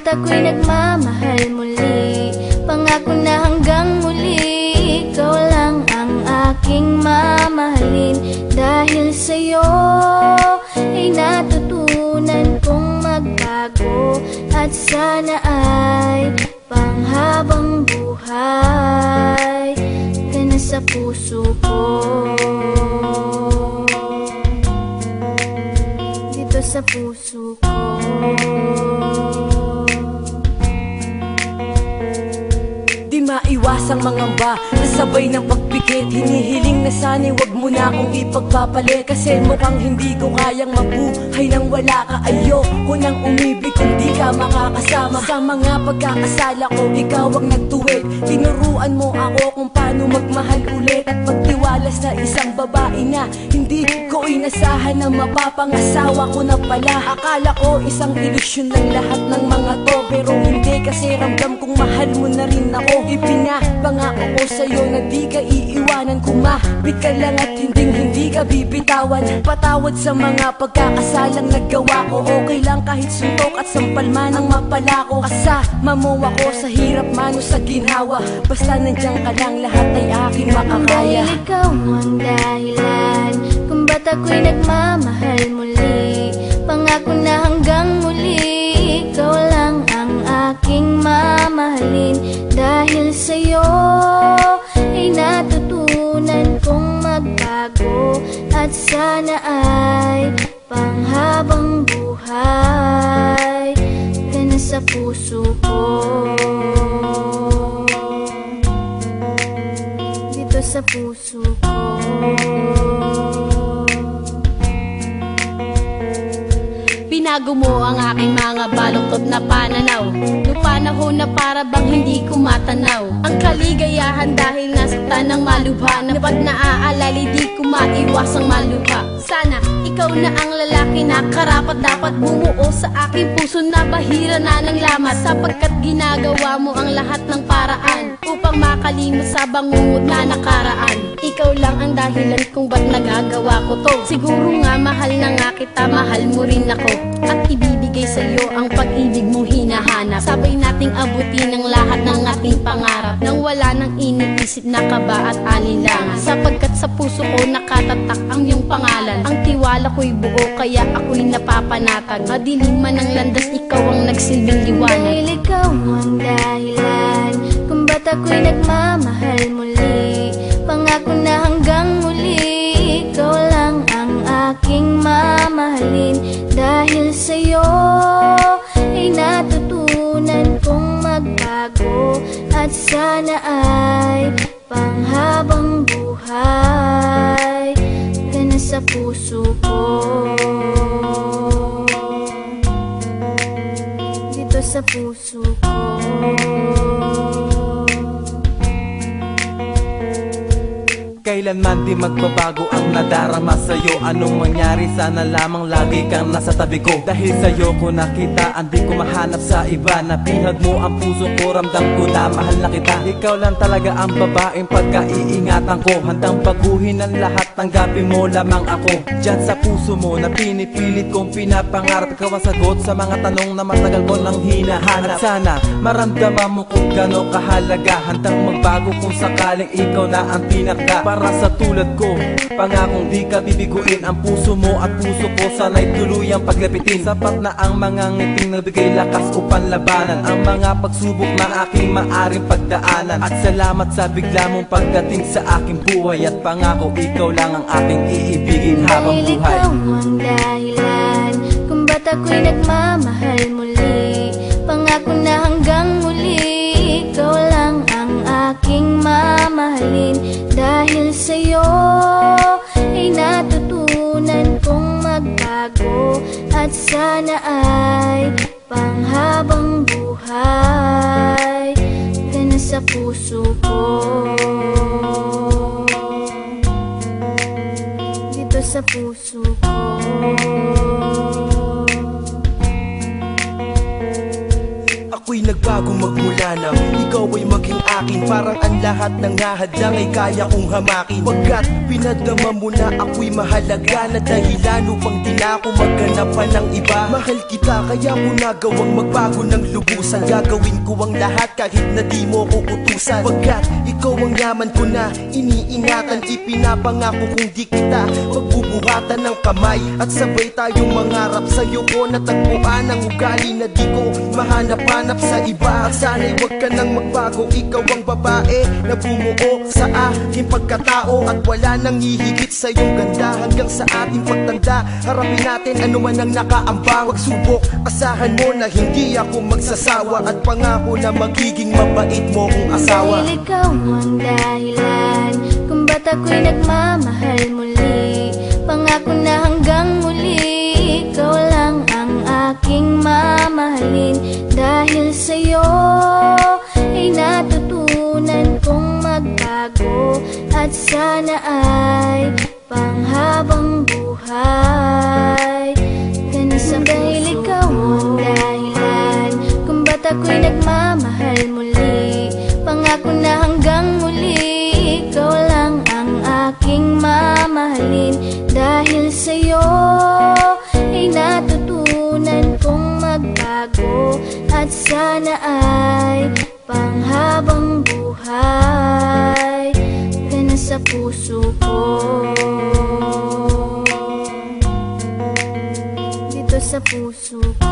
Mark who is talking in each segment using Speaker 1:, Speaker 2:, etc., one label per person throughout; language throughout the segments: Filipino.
Speaker 1: ako'y nagmamahal muli. Pangako na hanggang muli, ikaw lang ang aking mamahalin. Dahil sa'yo ay natutunan kong magbago, at sana ay panghabang buhay ka na sa puso ko, dito sa puso ko.
Speaker 2: Di maiwasang mangamba, nasabay ng pagpikit. Hinihiling na sana'y wag mo na akong ipagpapalit, kasi mukhang hindi ko kayang mabuhay nang wala ka. Ayoko nang umibig kung di ka makakasama. Sa mga pagkakasala ko, ikaw ang nagtuwid. Tinuruan mo ako kung paano magmahal ulit, at pagtiwala sa isang babae na hindi ko inasahan na mapapangasawa ko na pala. Akala ko isang ilusyon lang lahat ng mga to, pero hindi, kasi ramdam kong mahal mo na rin ako. Ipinapangako ko sa'yo na di ka iiwanan. Kumapit ka lang at hindi ka bibitawan. Patawad sa mga pagkakasalang nagawa ko. Okay lang kahit suntok at sampal man ang mapala ko. Kasama mo ako sa hirap man o sa ginhawa, basta nandiyan ka lang, lahat ay aking makakaya.
Speaker 1: Dahil ikaw ang dahilan kung ba't ako'y nagmamahal muli. Pangako na hanggang muli, ikaw lang ang aking mamahalin. Dahil sa'yo ay natutunan kong magbago, at sana ay panghabang buhay ka na sa puso ko, dito sa puso ko.
Speaker 3: Binago mo ang aking mga baluktot na pananaw, nung panahon na para bang hindi ko matanaw ang kaligayahan, dahil nasaktan ng malubha, na pag naaalala di ko maiwasang malubha. Sana ikaw na ang lalaki na karapat dapat bumuo sa aking puso na bahira na ng lamat, sapagkat ginagawa mo ang lahat ng paraan upang makalimot sa bangungot na nakaraan. Ikaw lang ang dahilan kung ba't nagagawa ko to. Siguro nga mahal na nga kita, mahal mo rin ako, at ibibigay sa'yo ang pag-ibig mong hinahanap. Sabay nating abutin ang lahat ng ating pangarap, nang wala nang iniisip na kaba at alinlangan, sapagkat sa puso ko nakatatak ang iyong pangalan. Ang tiwala ko'y buo, kaya ako'y napapanatag. Madilim man ang landas, ikaw ang nagsilbing liwanag.
Speaker 1: Dahil ikaw ang dahilan kung ba't ako'y nagmamahal muli. Pangako na hanggang muli, ikaw lang ang aking mamahalin. Dahil sa'yo ay natutunan kong magbago, at sana ay panghabang buhay ka na sa puso ko, dito sa puso ko.
Speaker 4: Kailanman di magbabago ang nadarama sa'yo. Anong mangyari, sana lamang lagi kang nasa tabi ko. Dahil sa'yo ko nakita, hindi ko mahanap sa iba. Nabihag mo ang puso ko, ramdam ko na mahal na kita. Ikaw lang talaga ang babaeng pagkaiingatan ko. Handang baguhin ang lahat, tanggapin mo lamang ako. Diyan sa puso mo na pinipilit kong pinapangarap, ikaw ang sagot sa mga tanong na matagal ko nang hinahanap. At sana maramdaman mo kung gano'ng kahalaga, handang magbago kung sakaling ikaw na ang pinaka. Para sa tulad ko, pangakong di ka bibiguin. Ang puso mo at puso ko sana'y tuluyang paglapitin. Sapat na ang mga ngiting nagbigay lakas upang labanan ang mga pagsubok na aking maaring pagdaanan. At salamat sa bigla mong pagdating sa aking buhay, at pangako ikaw lang ang aking iibigin habang
Speaker 1: Dahil
Speaker 4: buhay.
Speaker 1: ikaw ang dahilan kung ba't ako'y nagmamahal muli. Pangako na hanggang muli, ikaw lang ang aking mamahalin. Dahil sa'yo ay natutunan kong magbago, at sana ay panghabang buhay ka na sa puso ko, dito sa puso ko.
Speaker 5: Ako'y nagbago magmula nang ikaw ay maging akin. Parang ang lahat ng hahadlang ay kaya kong hamakin. Pagkat pinadama mo na ako'y mahalaga na dahilan upang di na ako maghanap pa ng iba. Mahal kita kaya ko nagawang magbago ng lubusan. Gagawin ko ang lahat kahit na di mo ko utusan. Pagkat ikaw ang yaman ko na iniingatan. Ipinapangako kung di kita pagbubuhatan ng kamay. At sabay tayong mangarap sa'yo ko natagpuan ang ugali na di ko mahanap-hanap sa iba. At sana'y huwag ka nang magbago. Ikaw ang babae na bumuo sa aking pagkatao. At wala nang hihigit sa iyong ganda. Hanggang sa ating pagtanda, harapin natin ano man ang nakaambang. Pagsubok, asahan mo na hindi ako magsasawa. At pangako na magiging mabait mo kong asawa.
Speaker 1: Dahil ikaw ang dahilan kung ba't ako'y nagmamahal muli. Pangako na hanggang muli ikaw lang ang aking mamahalin. Dahil sa'yo ay natutunan kong magbago. At sana ay panghabang buhay. Ganun dahil ikaw ang dahilan kung ba't ako'y nagmamahal muli. Pangako na hanggang muli ikaw lang ang aking mamahalin. Dahil sa'yo ay natutunan kong magbago. At sana ay panghabang buhay ka na sa puso ko. Dito sa puso ko.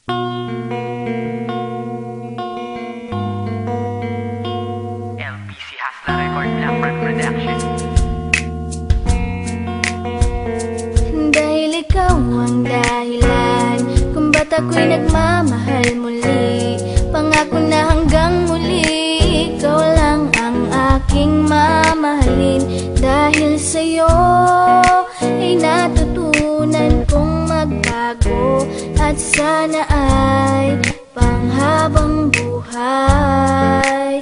Speaker 6: LBC Hasla Record Blackbird Production.
Speaker 1: Dahil ikaw ang dahilan kung ba't ako'y nagmamahal muli. Pangako na hanggang muli, ikaw lang ang aking mamahalin. Dahil sa'yo ay natutunan kong magbago, at sana ay panghabang buhay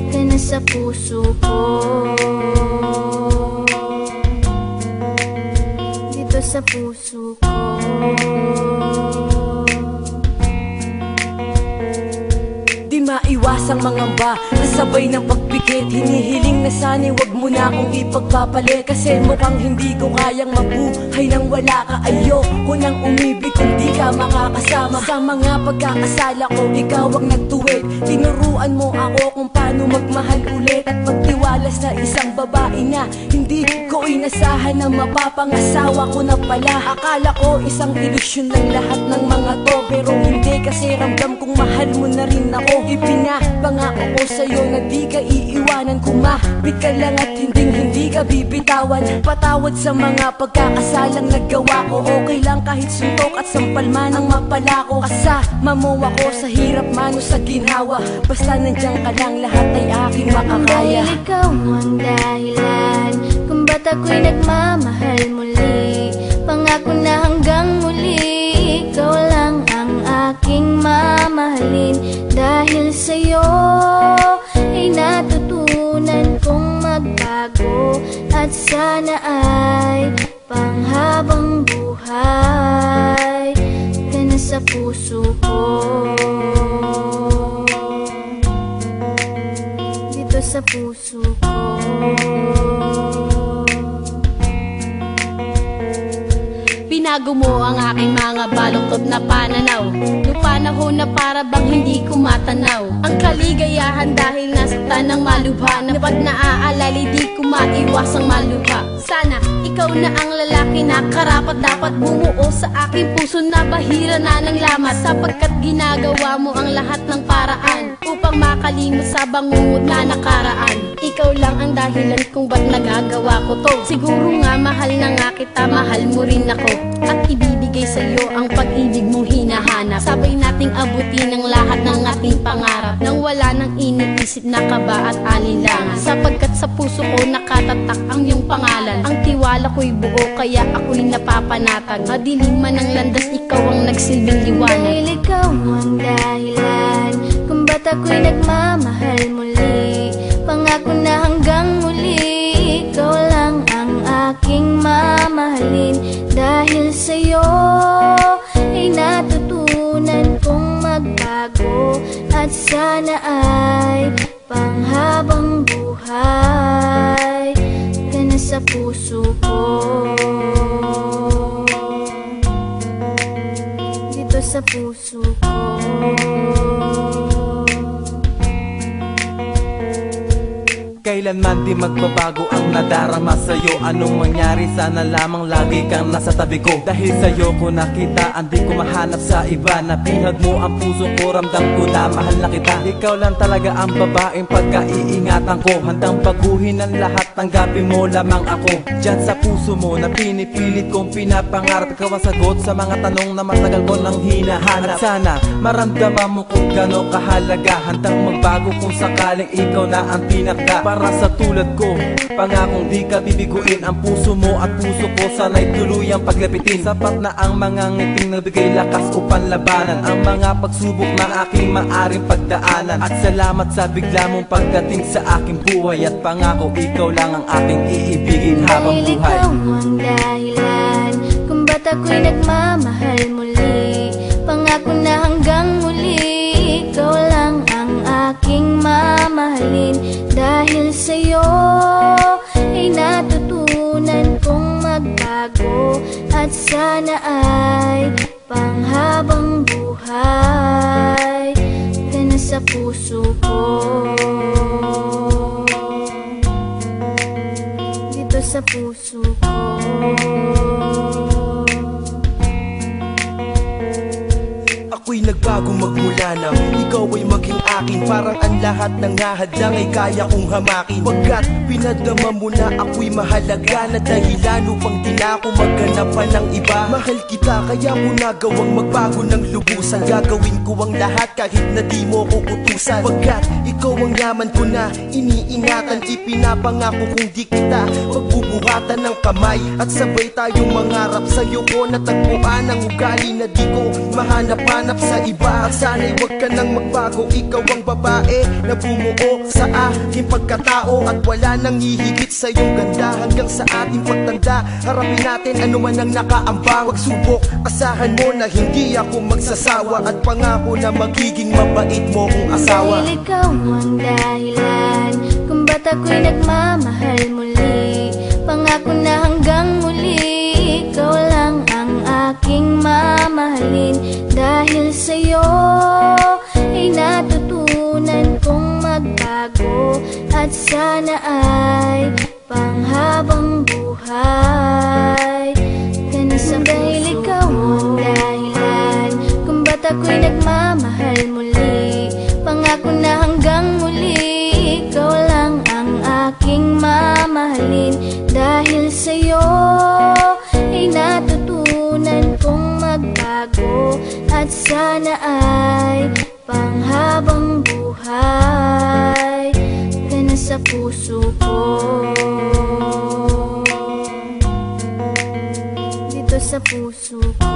Speaker 1: ka na sa puso ko. Dito sa puso ko.
Speaker 2: Di maiwasang mangamba, kasabay ng pagpikit. Hinihiling na sana'y wag mo na akong ipagpapalit, kasi mukhang hindi ko kayang mabuhay nang wala ka. Ayoko nang umibig kung di ka makakasama. Sa mga pagkakasala ko, ikaw ang nagtuwid. Tinuruan mo ako kung paano magmahal ulit, at magtiwalas na isang babae na hindi ko inasahan na mapapangasawa ko na pala. Akala ko isang ilusyon ng lahat ng mga to, pero hindi, kasi ramdam kong mahal mo na rin ako. Ipinapangako ko sa'yo na di ka iiwanan. Kumapit ka lang at hindi ka bibitawan. Patawad sa mga pagkakasalang nagawa ko. Okay lang kahit suntok at sampal man ang mapala ko. Kasama mo ako sa hirap man o sa ginhawa. Basta nandiyan ka lang, lahat ay aking makakaya.
Speaker 1: Dahil ikaw ang dahilan kung ba't ako'y nagmamahal muli. Pangako na hanggang muli, ikaw lang ang aking mamahalin. Dahil sa'yo ay natutunan kong magbago, at sana ay panghabang buhay ka na sa puso ko. Dito sa puso ko.
Speaker 3: Binago mo ang aking mga baluktot na pananaw, nung panahon na para bang hindi ko matanaw ang kaligayahan dahil nasaktan ng malubha, na pag naaalala di ko maiwasang malubha. Sana ikaw na ang lalaki na karapat dapat bumuo sa aking puso na bahira na ng lamat, sapagkat ginagawa mo ang lahat ng paraan upang makalimot sa bangungot na nakaraan. Ikaw lang ang dahilan kung ba't nagagawa ko to. Siguro nga mahal na nga kita, mahal mo rin ako, at ibibigay sa'yo ang pag-ibig mong hinahanap. Sabay nating abutin ang lahat ng ating pangarap, nang wala nang iniisip na kaba at alinlangan, sapagkat sa puso ko nakatatak ang iyong pangalan. Ang tiwala ko'y buo kaya ako'y napapanatag. Madilim man ang landas, ikaw ang nagsilbing liwanag.
Speaker 1: Dahil ikaw ang dahilan kung ba't ako'y nagmamahal muli. Pangako na hanggang muli, ikaw lang ang aking mamahalin. Dahil sa'yo ay natutunan kong magbago, at sana ay panghabang buhay ka na sa puso ko. Dito sa puso ko.
Speaker 4: Kailanman di magbabago ang nadarama sa'yo. Anong mangyari, sana lamang lagi kang nasa tabi ko. Dahil sa'yo ko nakita, hindi ko mahanap sa iba. Nabihag mo ang puso ko, ramdam ko na mahal na kita. Ikaw lang talaga ang babaeng pagkaiingatan ko. Handang baguhin ang lahat, tanggapin mo lamang ako. Diyan sa puso mo na pinipilit kong pinapangarap, ikaw ang sagot sa mga tanong na matagal ko nang hinahanap. At sana maramdaman mo kung gano'ng kahalaga, handang magbago kung sakaling ikaw na ang pinaka. Para sa tulad ko, pangakong di ka bibiguin. Ang puso mo at puso ko sana'y tuluyang paglapitin. Sapat na ang mga ngiting nagbigay lakas upang labanan ang mga pagsubok na aking maaring pagdaanan. At salamat sa bigla mong pagdating sa aking buhay, at pangako ikaw lang ang aking iibigin habang
Speaker 1: Dahil
Speaker 4: buhay.
Speaker 1: ikaw ang dahilan kung ba't ako'y nagmamahal muli. Pangako na hanggang muli, ikaw lang ang aking mamahalin. Dahil sa'yo ay natutunan kong magbago, at sana ay panghabang buhay ka na sa puso ko. Dito sa puso ko.
Speaker 5: ako'y nagbago magmula nang ikaw ay maging akin. Parang ang lahat ng hahadlang ay kaya kong hamakin. Pagkat pinadama mo na ako'y mahalaga na dahilan upang di na ako maghanap pa ng iba. Mahal kita kaya mo nagawang magbago ng lubusan. Gagawin ko ang lahat kahit na di mo ko utusan. Pagkat ikaw ang yaman ko na iniingatan. Ipinapangako kung di kita pagbubuhatan ng kamay. At sabay tayong mangarap sa'yo ko natagpuan ang ugali na di ko mahanap-hanap sa iba. At sana'y wag ka nang magbago. Ikaw ang babae na bumuo sa aking pagkatao. At wala nang hihigit sa iyong ganda. Hanggang sa ating pagtanda, harapin natin ano man ang nakaambang. Pagsubok, asahan mo na hindi ako magsasawa. At pangako na magiging mabait mo kong asawa.
Speaker 1: Dahil ikaw ang dahilan kung ba't ako'y nagmamahal muli. Pangako na hanggang muli ikaw lang ang aking mamahalin. Dahil sa'yo ay natutunan kong magbago. At sana ay panghabang buhay ka na sa dahil ikaw ang dahilan kung ba't ako'y nagmamahal muli. Pangako na hanggang muli ikaw lang ang aking mamahalin. Dahil sa'yo ay natutunan kong magbago. At sana ay panghabang buhay ka na sa puso ko. Dito sa puso ko.